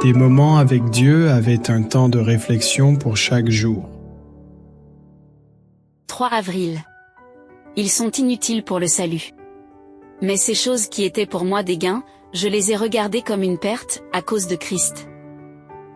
Des moments avec Dieu avaient un temps de réflexion pour chaque jour. 3 avril. Ils sont inutiles pour le salut. Mais ces choses qui étaient pour moi des gains, je les ai regardées comme une perte, à cause de Christ.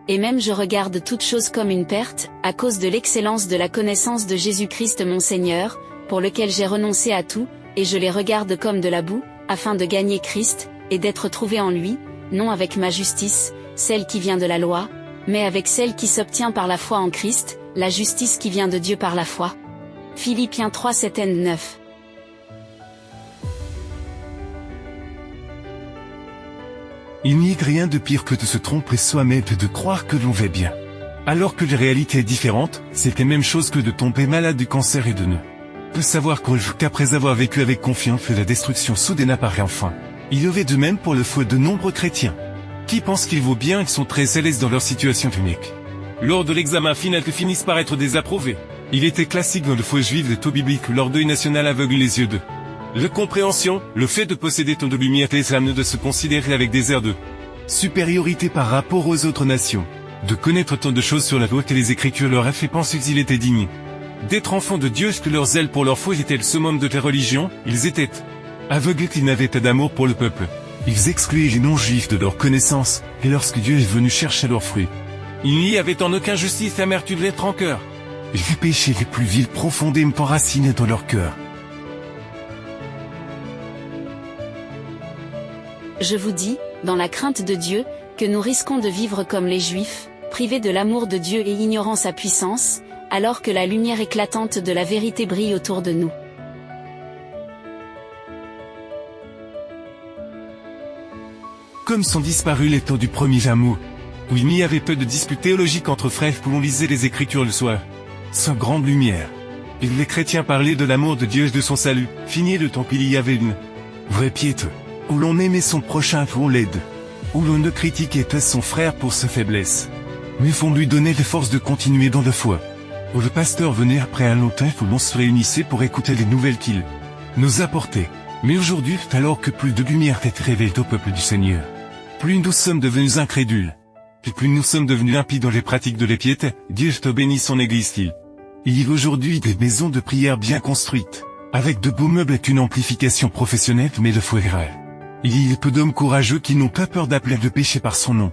Et même je regarde toutes choses comme une perte, à cause de l'excellence de la connaissance de Jésus-Christ mon Seigneur, pour lequel j'ai renoncé à tout, et je les regarde comme de la boue, afin de gagner Christ, et d'être trouvé en lui, non avec ma justice, celle qui vient de la loi, mais avec celle qui s'obtient par la foi en Christ, la justice qui vient de Dieu par la foi. Philippiens 3, 7-9. Il n'y a rien de pire que de se tromper soi-même et de croire que l'on va bien. Alors que la réalité est différente, c'est la même chose que de tomber malade du cancer et de ne peut savoir qu'après avoir vécu avec confiance la destruction soudaine apparaît enfin. Il en va de même pour le feu de nombreux chrétiens, qui pensent qu'il vaut bien et sont très à l'aise dans leur situation unique. Lors de l'examen final que finissent par être désapprouvés, il était classique dans le faux juif des taux bibliques lors deuil national aveugle les yeux de la compréhension, le fait de posséder tant de lumière les âmes de se considérer avec des airs de supériorité par rapport aux autres nations, de connaître tant de choses sur la loi que les Écritures leur a fait penser qu'ils étaient dignes d'être enfants de Dieu, que leur zèle pour leur foi était le summum de la religion, ils étaient aveugles qu'ils n'avaient pas d'amour pour le peuple. Ils excluaient les non-juifs de leur connaissance, et lorsque Dieu est venu chercher leurs fruits, il n'y avait en aucun justice, amertume et rancœur. Les péchés les plus vils profondément enracinés dans leur cœur. Je vous dis, dans la crainte de Dieu, que nous risquons de vivre comme les Juifs, privés de l'amour de Dieu et ignorant sa puissance, alors que la lumière éclatante de la vérité brille autour de nous. Comme sont disparus les temps du premier amour, où il n'y avait peu de disputes théologiques entre frères où l'on lisait les Écritures le soir, sans grande lumière. Et les chrétiens parlaient de l'amour de Dieu et de son salut, fini le temps qu'il y avait une vraie piété, où l'on aimait son prochain où on l'aide, où l'on ne critiquait pas son frère pour sa faiblesse, mais on lui donnait les forces de continuer dans la foi, où le pasteur venait après un long temps où l'on se réunissait pour écouter les nouvelles qu'il nous apportait. Mais aujourd'hui, alors que plus de lumière est révélée au peuple du Seigneur, plus nous sommes devenus incrédules, et plus nous sommes devenus impies dans les pratiques de l'impiété. Dieu te bénit son église. Il y a aujourd'hui des maisons de prière bien construites, avec de beaux meubles et une amplification professionnelle mais de foi rare. Il y a peu d'hommes courageux qui n'ont pas peur d'appeler le péché par son nom.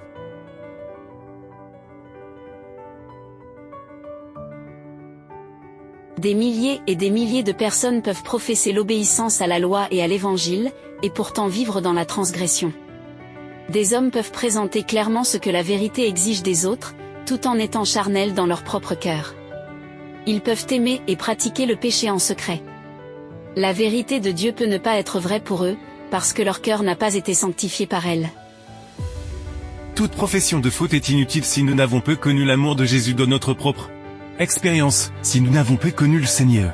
Des milliers et des milliers de personnes peuvent professer l'obéissance à la loi et à l'Évangile, et pourtant vivre dans la transgression. Des hommes peuvent présenter clairement ce que la vérité exige des autres, tout en étant charnels dans leur propre cœur. Ils peuvent aimer et pratiquer le péché en secret. La vérité de Dieu peut ne pas être vraie pour eux, parce que leur cœur n'a pas été sanctifié par elle. Toute profession de faute est inutile si nous n'avons pas connu l'amour de Jésus dans notre propre expérience, si nous n'avons pas connu le Seigneur.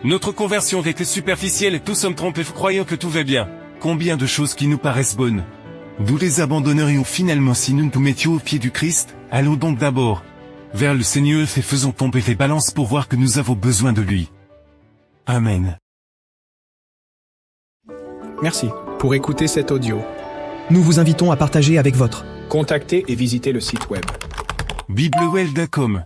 Notre conversion était superficielle et tous sommes trompés croyant que tout va bien. Combien de choses qui nous paraissent bonnes, nous les abandonnerions finalement si nous nous mettions au pied du Christ. Allons donc d'abord vers le Seigneur et faisons tomber les balances pour voir que nous avons besoin de lui. Amen. Merci pour écouter cet audio. Nous vous invitons à partager avec votre. Contactez et visitez le site web. biblewell.com